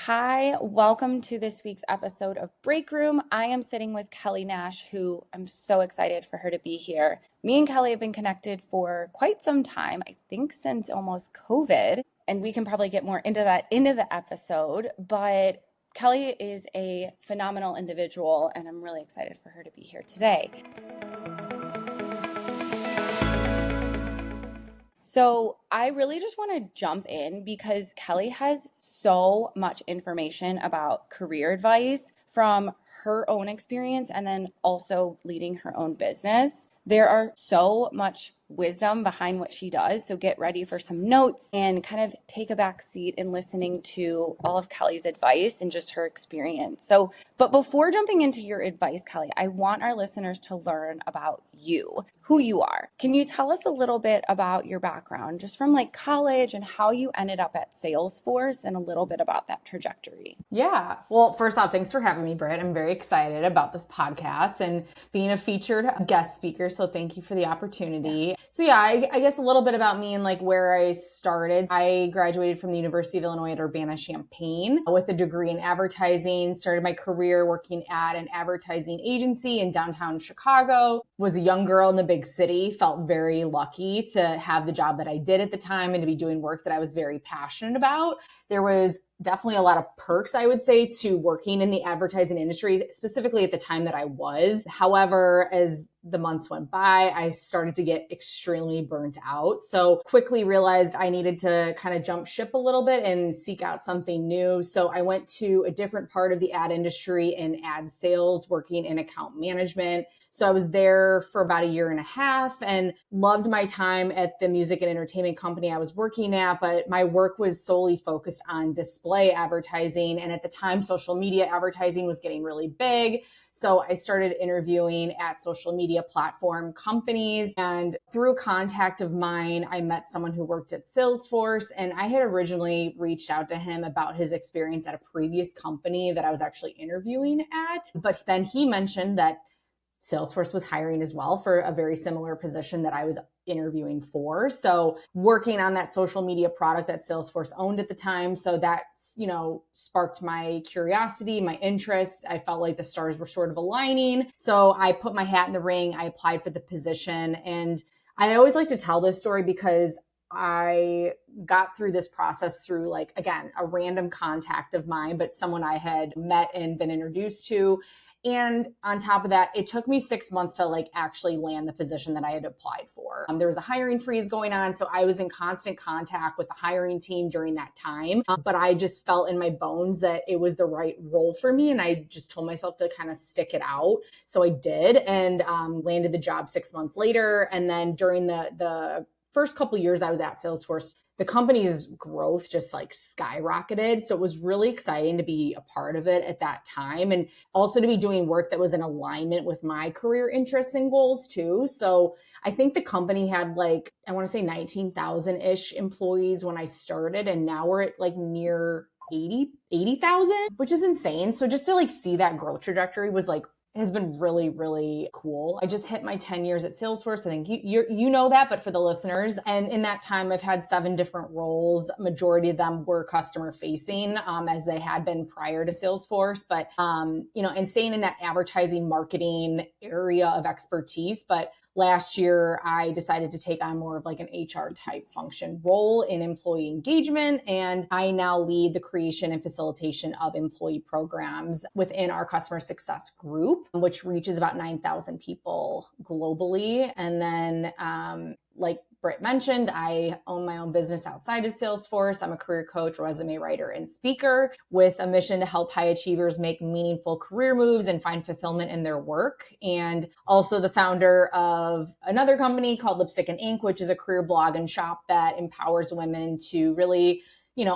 Hi, welcome to this week's episode of Break Room. I am sitting with Kelly Nash, who I'm so excited for her to be here. Me and Kelly have been connected for quite some time, I think since almost COVID, and we can probably get more into that into the episode, but Kelly is a phenomenal individual, and I'm really excited for her to be here today. So I really just want to jump in because Kelly has so much information about career advice from her own experience and then also leading her own business. There are so much wisdom behind what she does. So get ready for some notes and kind of take a back seat in listening to all of Kelly's advice and just her experience. But before jumping into your advice, Kelly, I want our listeners to learn about you, who you are. Can you tell us a little bit about your background, just from like college and how you ended up at Salesforce and a little bit about that trajectory? Yeah. Well, first off, thanks for having me, Britt. I'm very excited about this podcast and being a featured guest speaker. So thank you for the opportunity. So yeah, I guess a little bit about me and like where I started. I graduated from the University of Illinois at Urbana-Champaign with a degree in advertising, started my career working at an advertising agency in downtown Chicago. Was a young girl in the big city, felt very lucky to have the job that I did at the time and to be doing work that I was very passionate about. There was definitely a lot of perks, I would say, to working in the advertising industry, specifically at the time that I was. However, as the months went by, I started to get extremely burnt out. So quickly realized I needed to kind of jump ship a little bit and seek out something new. So I went to a different part of the ad industry in ad sales, working in account management. So I was there for about a year and a half and loved my time at the music and entertainment company I was working at, but my work was solely focused on display advertising. And at the time, social media advertising was getting really big. So I started interviewing at social media platform companies. And through a contact of mine, I met someone who worked at Salesforce. And I had originally reached out to him about his experience at a previous company that I was actually interviewing at. But then he mentioned that Salesforce was hiring as well for a very similar position that I was interviewing for. So working on that social media product that Salesforce owned at the time. So that, sparked my curiosity, my interest. I felt like the stars were sort of aligning. So I put my hat in the ring. I applied for the position. And I always like to tell this story because I got through this process through like, again, a random contact of mine, but someone I had met and been introduced to. And on top of that, it took me 6 months to like actually land the position that I had applied for. There was a hiring freeze going on. So I was in constant contact with the hiring team during that time. But I just felt in my bones that it was the right role for me. And I just told myself to kind of stick it out. So I did and landed the job 6 months later. And then during the first couple of years I was at Salesforce, the company's growth just like skyrocketed. So it was really exciting to be a part of it at that time and also to be doing work that was in alignment with my career interests and goals too. So I think the company had like, I want to say 19,000-ish employees when I started. And now we're at like near 80,000, which is insane. So just to like see that growth trajectory was like, has been really, really cool. I just hit my 10 years at Salesforce. I think you know that, but for the listeners. And in that time, I've had 7 different roles. Majority of them were customer facing, as they had been prior to Salesforce. But, and staying in that advertising marketing area of expertise. But last year, I decided to take on more of like an HR type function role in employee engagement. And I now lead the creation and facilitation of employee programs within our customer success group, which reaches about 9,000 people globally. And then, like Britt mentioned, I own my own business outside of Salesforce. I'm a career coach, resume writer, and speaker with a mission to help high achievers make meaningful career moves and find fulfillment in their work. And also the founder of another company called Lipstick and Ink, which is a career blog and shop that empowers women to really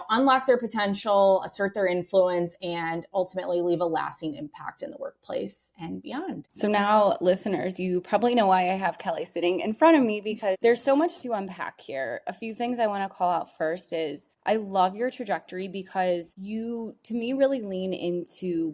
unlock their potential, assert their influence, and ultimately leave a lasting impact in the workplace and beyond. So now, listeners, you probably know why I have Kelly sitting in front of me because there's so much to unpack here. A few things I want to call out first is I love your trajectory because you, to me, really lean into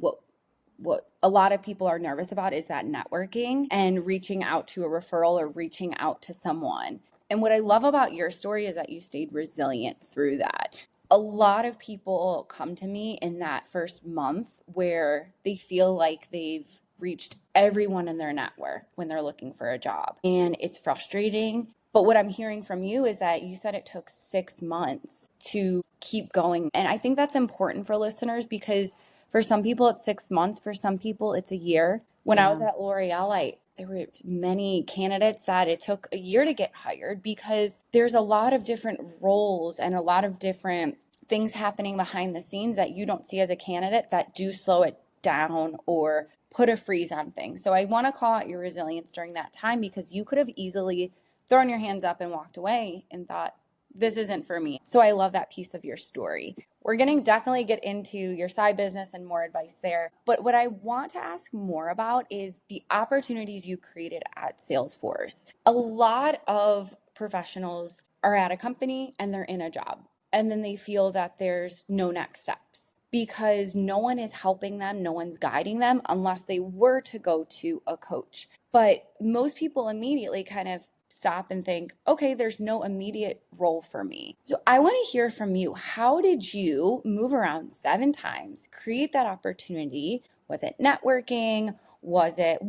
what a lot of people are nervous about is that networking and reaching out to a referral or reaching out to someone. And what I love about your story is that you stayed resilient through that. a lot of people come to me in that first month where they feel like they've reached everyone in their network when they're looking for a job. And it's frustrating. But what I'm hearing from you is that you said it took 6 months to keep going. And I think that's important for listeners because for some people it's 6 months, for some people it's a year. When I was Yeah. at L'Oreal, there were many candidates that it took a year to get hired because there's a lot of different roles and a lot of different things happening behind the scenes that you don't see as a candidate that do slow it down or put a freeze on things. So I want to call out your resilience during that time because you could have easily thrown your hands up and walked away and thought, this isn't for me. So I love that piece of your story. We're going to definitely get into your side business and more advice there. But what I want to ask more about is the opportunities you created at Salesforce. A lot of professionals are at a company and they're in a job, and then they feel that there's no next steps because no one is helping them, no one's guiding them unless they were to go to a coach. But most people immediately kind of stop and think, okay, there's no immediate role for me. So I want to hear from you. How did you move around 7 times, create that opportunity? Was it networking? What was it?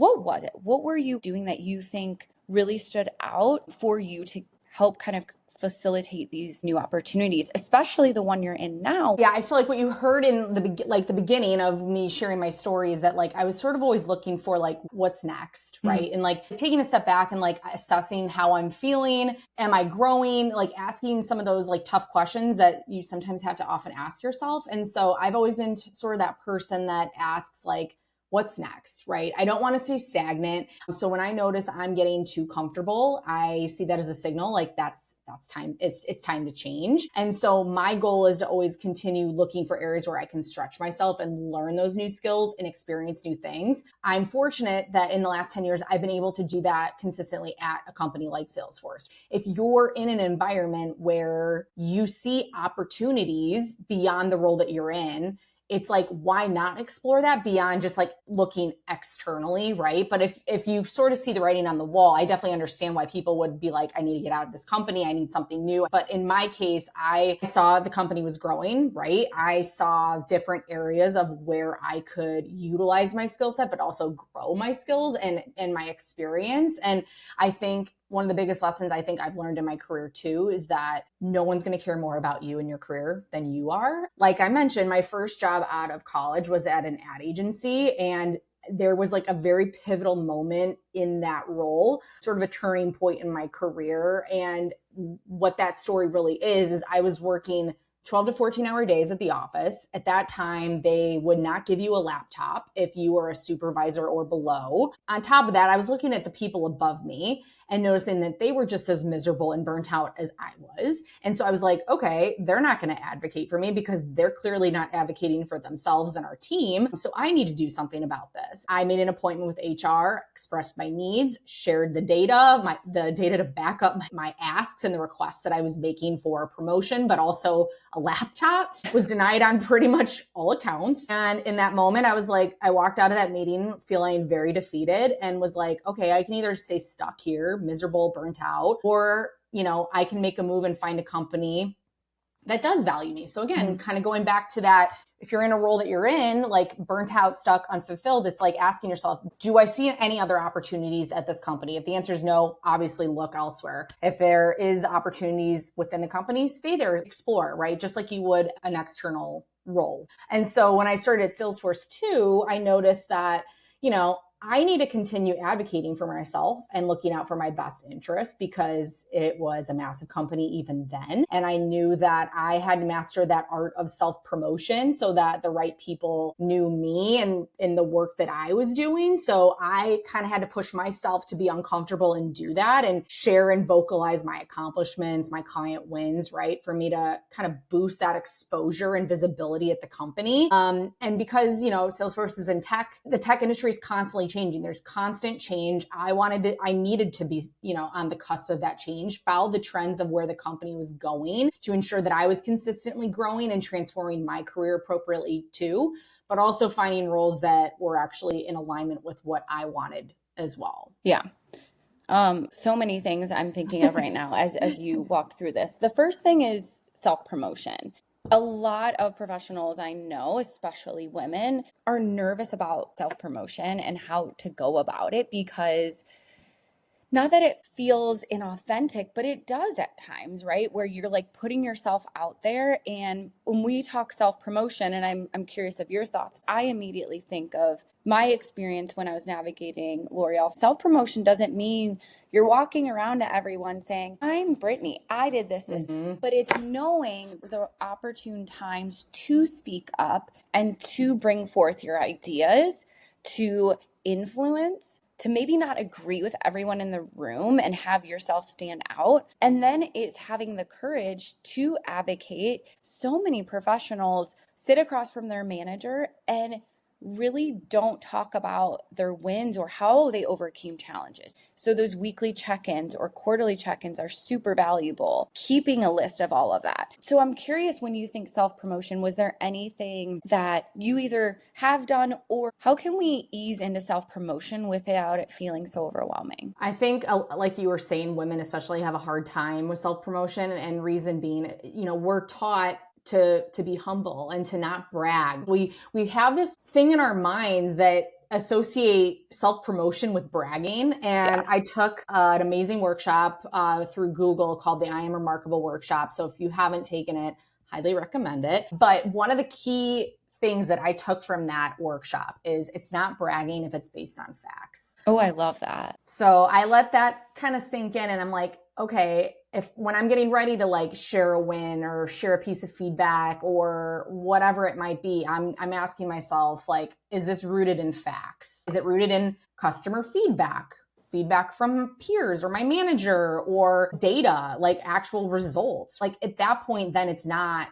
What were you doing that you think really stood out for you to help kind of facilitate these new opportunities, especially the one you're in now? Yeah, I feel like what you heard in the beginning of me sharing my story is that like I was sort of always looking for like what's next, right? And like taking a step back and like assessing how I'm feeling, am I growing, like asking some of those like tough questions that you sometimes have to often ask yourself. And so I've always been sort of that person that asks like, what's next, right? I don't want to stay stagnant. So when I notice I'm getting too comfortable, I see that as a signal like that's time. It's time to change. And so my goal is to always continue looking for areas where I can stretch myself and learn those new skills and experience new things. I'm fortunate that in the last 10 years, I've been able to do that consistently at a company like Salesforce. If you're in an environment where you see opportunities beyond the role that you're in, it's like, why not explore that beyond just like looking externally, right? But if you sort of see the writing on the wall, I definitely understand why people would be like, I need to get out of this company. I need something new. But in my case, I saw the company was growing, right? I saw different areas of where I could utilize my skill set, but also grow my skills and my experience. And I think one of the biggest lessons I think I've learned in my career too is that no one's going to care more about you and your career than you are. Like I mentioned, my first job out of college was at an ad agency, and there was like a very pivotal moment in that role, sort of a turning point in my career. And what that story really is I was working 12 to 14 hour days at the office. At that time, they would not give you a laptop if you were a supervisor or below. On top of that, I was looking at the people above me and noticing that they were just as miserable and burnt out as I was. And so I was like, okay, they're not going to advocate for me because they're clearly not advocating for themselves and our team. So I need to do something about this. I made an appointment with HR, expressed my needs, shared the data, the data to back up my asks and the requests that I was making for a promotion, but also a laptop. Was denied on pretty much all accounts. And in that moment, I was like, I walked out of that meeting feeling very defeated and was like, okay, I can either stay stuck here, miserable, burnt out, or, I can make a move and find a company that does value me. So again, kind of going back to that, if you're in a role that you're in, like burnt out, stuck, unfulfilled, it's like asking yourself, do I see any other opportunities at this company? If the answer is no, obviously look elsewhere. If there is opportunities within the company, stay there, explore, right? Just like you would an external role. And so when I started at Salesforce too, I noticed that, I need to continue advocating for myself and looking out for my best interest because it was a massive company even then. And I knew that I had to master that art of self-promotion so that the right people knew me and in the work that I was doing. So I kind of had to push myself to be uncomfortable and do that and share and vocalize my accomplishments, my client wins, right? For me to kind of boost that exposure and visibility at the company. And because, Salesforce is in tech, the tech industry is constantly changing. There's constant change. I needed to be, on the cusp of that change, follow the trends of where the company was going to ensure that I was consistently growing and transforming my career appropriately too, but also finding roles that were actually in alignment with what I wanted as well. Yeah. So many things I'm thinking of right now as you walk through this. The first thing is self-promotion. A lot of professionals I know, especially women, are nervous about self-promotion and how to go about it because not that it feels inauthentic, but it does at times, right? Where you're like putting yourself out there. And when we talk self-promotion, and I'm curious of your thoughts, I immediately think of my experience when I was navigating L'Oreal. Self-promotion doesn't mean you're walking around to everyone saying, I'm Brittany, I did this, Mm-hmm. but it's knowing the opportune times to speak up and to bring forth your ideas, to influence, to maybe not agree with everyone in the room and have yourself stand out. And then it's having the courage to advocate. So many professionals sit across from their manager and really don't talk about their wins or how they overcame challenges. So those weekly check-ins or quarterly check-ins are super valuable, keeping a list of all of that. So I'm curious, when you think self-promotion, was there anything that you either have done, or how can we ease into self-promotion without it feeling so overwhelming? I think, like you were saying, women especially have a hard time with self-promotion, and reason being, we're taught to be humble and to not brag. We have this thing in our minds that associate self-promotion with bragging. And Yeah. I took an amazing workshop through Google called the I Am Remarkable workshop. So if you haven't taken it, highly recommend it. But one of the key things that I took from that workshop is it's not bragging if it's based on facts. Oh, I love that. So I let that kind of sink in, and I'm like, okay, if when I'm getting ready to like share a win or share a piece of feedback or whatever it might be, I'm asking myself, like, is this rooted in facts? Is it rooted in customer feedback from peers or my manager, or data, like actual results? Like at that point, then it's not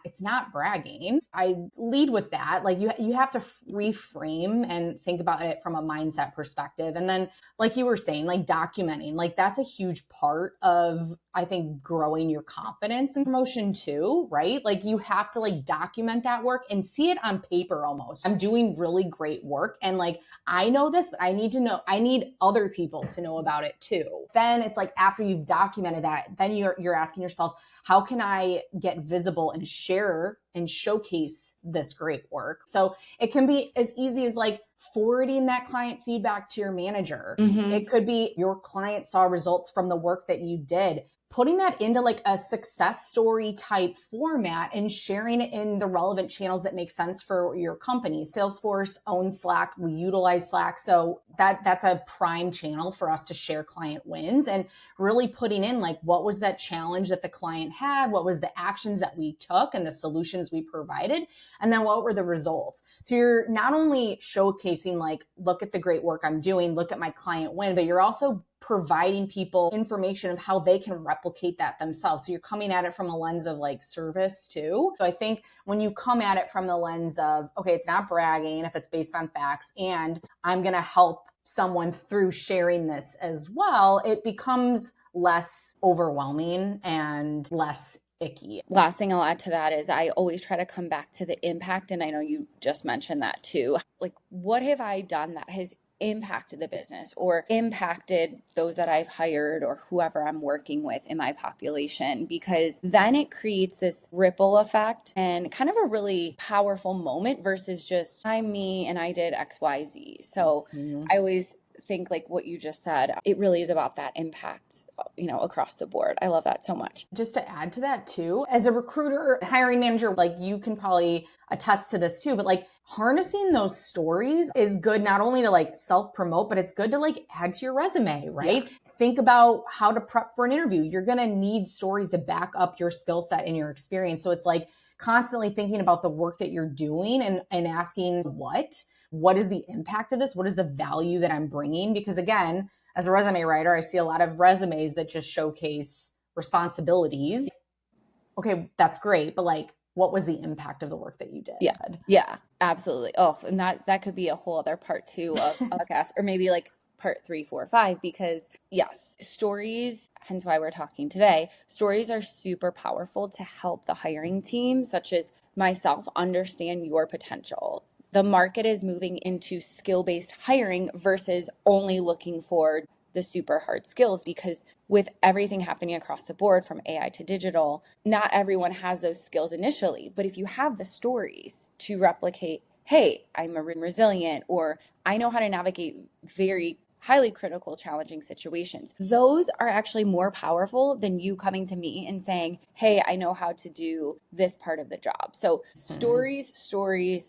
bragging. I lead with that. Like you have to reframe and think about it from a mindset perspective. And then, like you were saying, like documenting, like that's a huge part of, I think, growing your confidence and promotion too, right? Like you have to like document that work and see it on paper almost. I'm doing really great work, and like I know this, but I need other people to know about it too. Then it's like, after you've documented that, then you're asking yourself, how can I get visible and share and showcase this great work? So it can be as easy as like forwarding that client feedback to your manager. Mm-hmm. It could be your client saw results from the work that you did, putting that into like a success story type format and sharing it in the relevant channels that make sense for your company. Salesforce owns Slack. We utilize Slack. So that's a prime channel for us to share client wins, and really putting in like, what was that challenge that the client had? What was the actions that we took and the solutions we provided? And then what were the results? So you're not only showcasing like, look at the great work I'm doing, look at my client win, but you're also providing people information of how they can replicate that themselves. So you're coming at it from a lens of like service too. So I think when you come at it from the lens of, okay, it's not bragging if it's based on facts, and I'm going to help someone through sharing this as well, it becomes less overwhelming and less icky. Last thing I'll add to that is I always try to come back to the impact. And I know you just mentioned that too. Like, what have I done that has impacted the business or impacted those that I've hired or whoever I'm working with in my population? Because then it creates this ripple effect and kind of a really powerful moment versus just I'm me and I did XYZ. So I always think, like what you just said, it really is about that impact, across the board. I love that so much. Just to add to that too, as a recruiter, hiring manager, like you can probably attest to this too, but like harnessing those stories is good, not only to like self-promote, but it's good to like add to your resume, right? Yeah. Think about how to prep for an interview. You're going to need stories to back up your skill set and your experience. So it's like constantly thinking about the work that you're doing and asking what is the impact of this? What is the value that I'm bringing? Because again, as a resume writer, I see a lot of resumes that just showcase responsibilities. Okay, that's great, but like, what was the impact of the work that you did? Yeah, absolutely. Oh, and that could be a whole other part two of a podcast, or maybe like part 3, 4, 5, because yes, stories, hence why we're talking today, stories are super powerful to help the hiring team, such as myself, understand your potential. The market is moving into skill-based hiring versus only looking for the super hard skills, because with everything happening across the board from AI to digital, not everyone has those skills initially. But if you have the stories to replicate, hey, I'm a resilient, or I know how to navigate very highly critical, challenging situations. Those are actually more powerful than you coming to me and saying, hey, I know how to do this part of the job. So stories,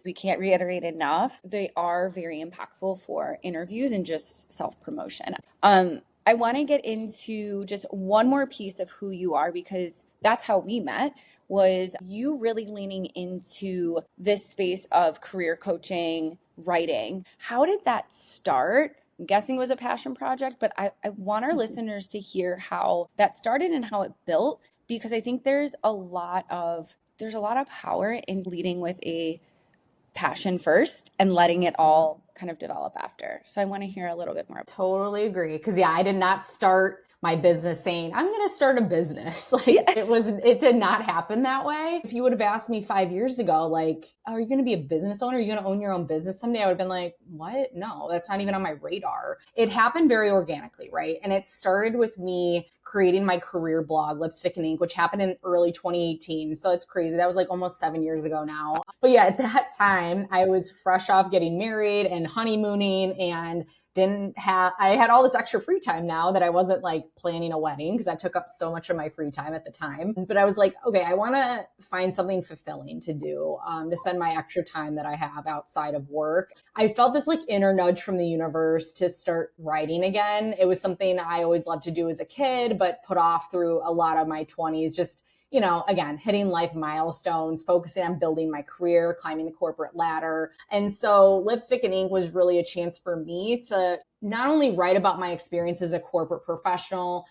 we can't reiterate enough. They are very impactful for interviews and just self-promotion. I want to get into just one more piece of who you are, because that's how we met, was you really leaning into this space of career coaching, writing. How did that start? I'm guessing it was a passion project, but I want our listeners to hear how that started and how it built, because I think there's a lot of power in leading with a passion first and letting it all kind of develop after. So I want to hear a little bit more. Totally agree. Because yeah, I did not start my business saying, I'm going to start a business. Like it did not happen that way. If you would have asked me 5 years ago, like, are you going to be a business owner? Are you going to own your own business someday? I would have been like, what? No, that's not even on my radar. It happened very organically, right? And it started with me creating my career blog, Lipstick and Ink, which happened in early 2018. So it's crazy. That was like almost 7 years ago now. But yeah, at that time, I was fresh off getting married and honeymooning, and I had all this extra free time now that I wasn't like planning a wedding, because that took up so much of my free time at the time. But I was like, okay, I want to find something fulfilling to do, to spend my extra time that I have outside of work. I felt this like inner nudge from the universe to start writing again. It was something I always loved to do as a kid, but put off through a lot of my 20s, just again, hitting life milestones, focusing on building my career, climbing the corporate ladder. And so Lipstick and Ink was really a chance for me to not only write about my experience as a corporate professional,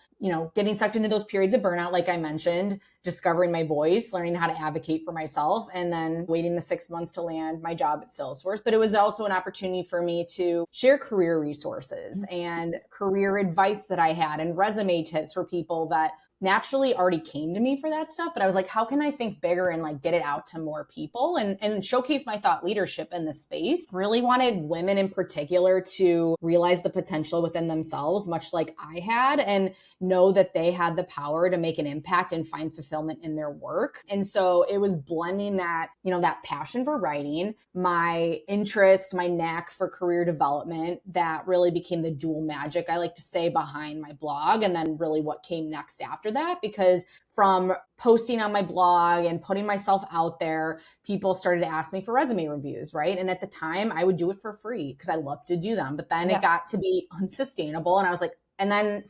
getting sucked into those periods of burnout, like I mentioned, discovering my voice, learning how to advocate for myself, and then waiting the 6 months to land my job at Salesforce. But it was also an opportunity for me to share career resources and career advice that I had, and resume tips for people that naturally already came to me for that stuff. But I was like, how can I think bigger and like get it out to more people and showcase my thought leadership in the space? Really wanted women in particular to realize the potential within themselves, much like I had, and know that they had the power to make an impact and find fulfillment in their work. And so it was blending that, that passion for writing, my interest, my knack for career development, that really became the dual magic, I like to say, behind my blog. And then really what came next after that, because from posting on my blog and putting myself out there, people started to ask me for resume reviews, right? And at the time I would do it for free because I love to do them. But then it got to be unsustainable. And I was like, and then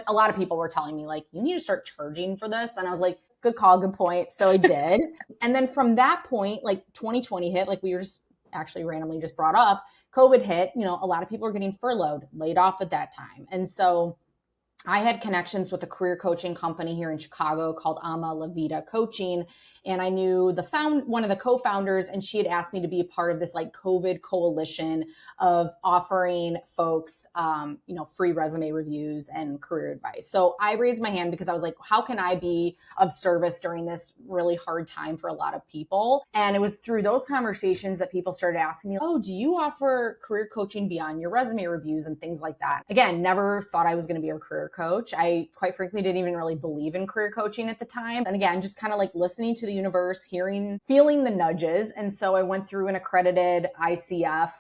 a lot of people were telling me like, you need to start charging for this. And I was like, good call, good point. So I did. And then from that point, like 2020 hit, like we were just actually randomly just brought up, COVID hit, a lot of people were getting furloughed, laid off at that time. And so I had connections with a career coaching company here in Chicago called Ama La Vida Coaching. And I knew one of the co-founders, and she had asked me to be a part of this like COVID coalition of offering folks, free resume reviews and career advice. So I raised my hand because I was like, how can I be of service during this really hard time for a lot of people? And it was through those conversations that people started asking me, oh, do you offer career coaching beyond your resume reviews and things like that? Again, never thought I was going to be a career coach. I quite frankly didn't even really believe in career coaching at the time. And again, just kind of like listening to the universe, feeling the nudges. And so I went through an accredited ICF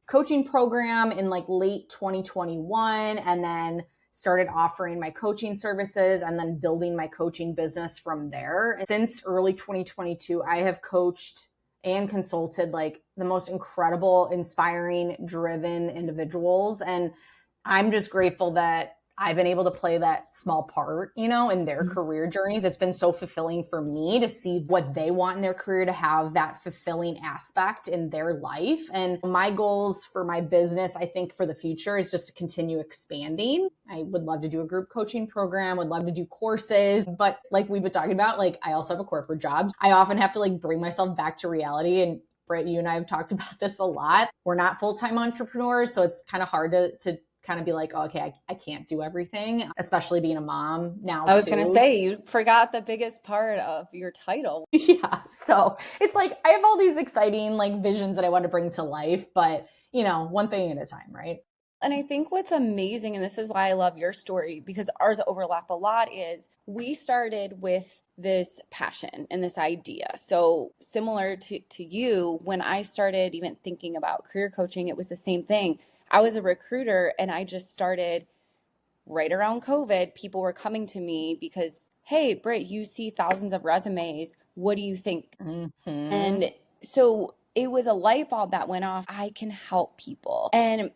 coaching program in like late 2021, and then started offering my coaching services and then building my coaching business from there. And since early 2022, I have coached and consulted like the most incredible, inspiring, driven individuals. And I'm just grateful that I've been able to play that small part, in their career journeys. It's been so fulfilling for me to see what they want in their career, to have that fulfilling aspect in their life. And my goals for my business, I think for the future, is just to continue expanding. I would love to do a group coaching program, would love to do courses. But like we've been talking about, like I also have a corporate job. I often have to like bring myself back to reality. And Britt, you and I have talked about this a lot. We're not full-time entrepreneurs, so it's kind of hard to kind of be like, oh, okay, I can't do everything, especially being a mom now. I was going to say, you forgot the biggest part of your title. Yeah. So it's like, I have all these exciting like visions that I want to bring to life, but one thing at a time, right? And I think what's amazing, and this is why I love your story, because ours overlap a lot, is we started with this passion and this idea. So similar to you, when I started even thinking about career coaching, it was the same thing. I was a recruiter and I just started right around COVID. People were coming to me because, hey, Britt, you see thousands of resumes. What do you think? Mm-hmm. And so it was a light bulb that went off. I can help people. And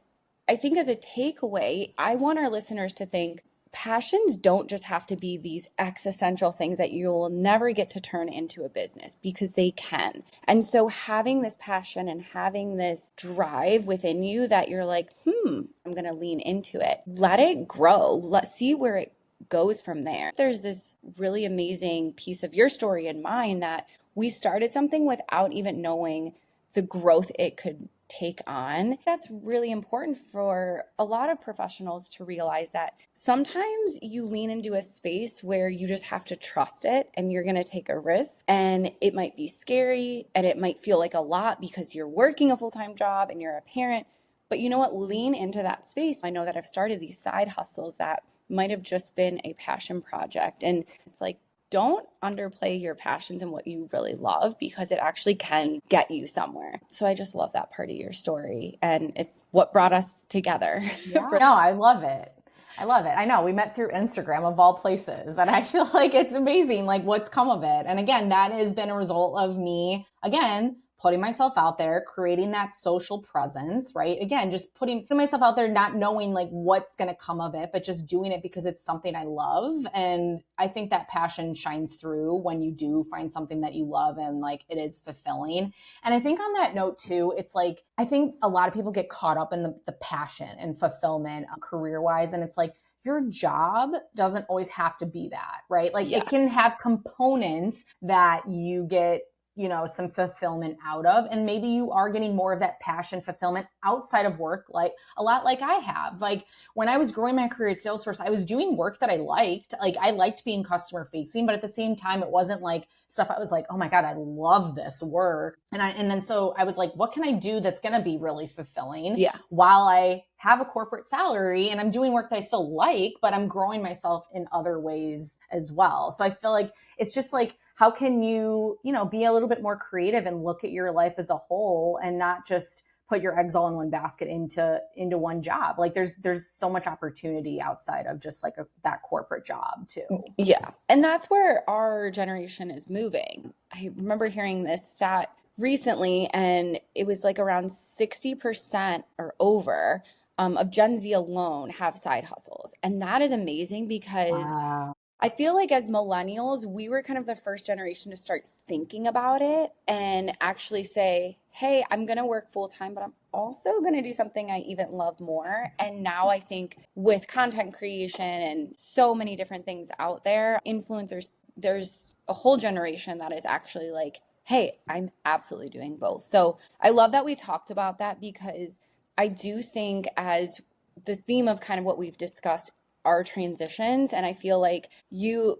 I think as a takeaway, I want our listeners to think passions don't just have to be these existential things that you will never get to turn into a business, because they can. And so having this passion and having this drive within you that you're like, I'm going to lean into it. Let it grow. Let's see where it goes from there. There's this really amazing piece of your story and mine that we started something without even knowing the growth it could take on. That's really important for a lot of professionals to realize that sometimes you lean into a space where you just have to trust it and you're going to take a risk, and it might be scary and it might feel like a lot because you're working a full-time job and you're a parent. But you know what? Lean into that space. I know that I've started these side hustles that might have just been a passion project. And it's like, don't underplay your passions and what you really love, because it actually can get you somewhere. So I just love that part of your story. And it's what brought us together. Yeah. No, I love it. I love it. I know we met through Instagram of all places, and I feel like it's amazing, like what's come of it. And again, that has been a result of me, again, putting myself out there, creating that social presence, right? Again, just putting myself out there, not knowing like what's going to come of it, but just doing it because it's something I love. And I think that passion shines through when you do find something that you love and like it is fulfilling. And I think on that note too, it's like, I think a lot of people get caught up in the passion and fulfillment career wise. And it's like, your job doesn't always have to be that, right? Like Yes. it can have components that you get, you know, some fulfillment out of. And maybe you are getting more of that passion fulfillment outside of work, like a lot like I have. Like when I was growing my career at Salesforce, I was doing work that I liked. Like I liked being customer facing, but at the same time, it wasn't like stuff I was like, oh my God, I love this work. And then so I was like, what can I do that's going to be really fulfilling Yeah. while I have a corporate salary and I'm doing work that I still like, but I'm growing myself in other ways as well. So I feel like it's just like, how can you, you know, be a little bit more creative and look at your life as a whole and not just put your eggs all in one basket into one job? Like there's so much opportunity outside of just like that corporate job too. Yeah. And that's where our generation is moving. I remember hearing this stat recently, and it was like around 60% or over of Gen Z alone have side hustles. And that is amazing, because Wow. I feel like as millennials, we were kind of the first generation to start thinking about it and actually say, hey, I'm going to work full time, but I'm also going to do something I even love more. And now I think with content creation and so many different things out there, influencers, there's a whole generation that is actually like, hey, I'm absolutely doing both. So I love that we talked about that, because I do think, as the theme of kind of what we've discussed, our transitions, and I feel like you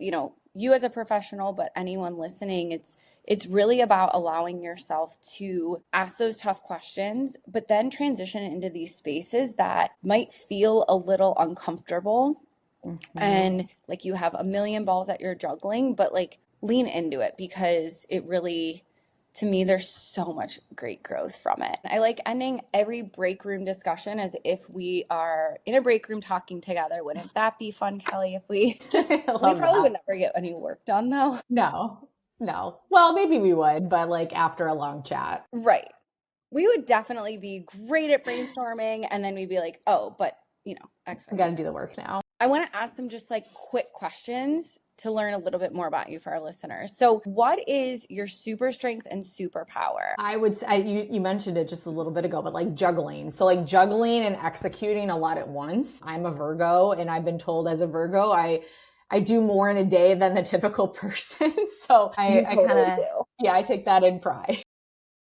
as a professional, but anyone listening, it's really about allowing yourself to ask those tough questions, but then transition into these spaces that might feel a little uncomfortable. Mm-hmm. And like you have a million balls that you're juggling, but like lean into it, because it really, to me, there's so much great growth from it. I like ending every break room discussion as if we are in a break room talking together. Wouldn't that be fun, Kelly, if we just, we probably would never get any work done though. No. Well, maybe we would, but like after a long chat. Right. We would definitely be great at brainstorming, and then we'd be like, oh, but We got to do the work now. I want to ask them just like quick questions to learn a little bit more about you for our listeners. So what is your super strength and superpower? I would say, you mentioned it just a little bit ago, but like juggling. So like juggling and executing a lot at once. I'm a Virgo, and I've been told as a Virgo, I do more in a day than the typical person. So I kind of, I take that in pride.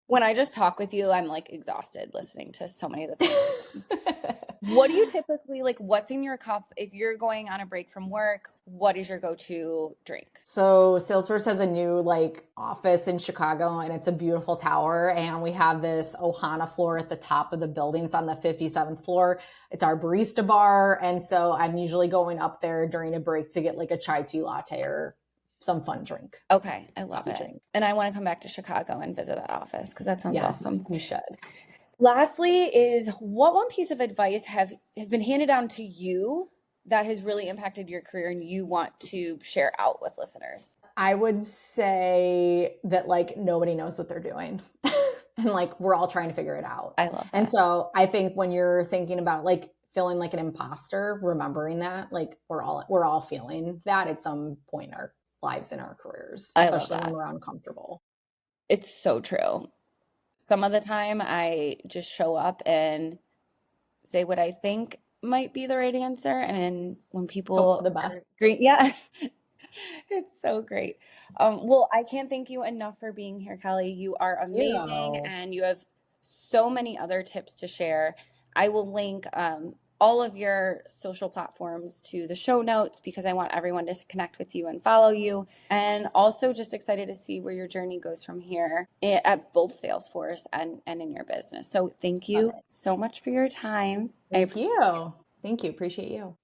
When I just talk with you, I'm like exhausted listening to so many of the things. What do you typically like? What's in your cup if you're going on a break from work? What is your go-to drink? So Salesforce has a new like office in Chicago and it's a beautiful tower. And we have this Ohana floor at the top of the building. It's on the 57th floor. It's our barista bar. And so I'm usually going up there during a break to get like a chai tea latte or some fun drink. Okay, I love Coffee it. drink. And I want to come back to Chicago and visit that office because that sounds Yes, awesome. you should. Lastly, is what one piece of advice has been handed down to you that has really impacted your career and you want to share out with listeners? I would say that like nobody knows what they're doing. And like we're all trying to figure it out. I love And that. so I think when you're thinking about like feeling like an imposter, remembering that like we're all feeling that at some point in our lives and our careers, I love especially when that. we're uncomfortable. It's so true. Some of the time I just show up and say what I think might be the right answer. And when Hope for people the are best. great, yeah, it's so great. Well, I can't thank you enough for being here, Kelly. You are amazing You. and you have so many other tips to share. I will link all of your social platforms to the show notes because I want everyone to connect with you and follow you. And also just excited to see where your journey goes from here at both Salesforce and in your business. So thank Love you it. so much for your time. I Thank appreciate it. you. Thank you. Appreciate you.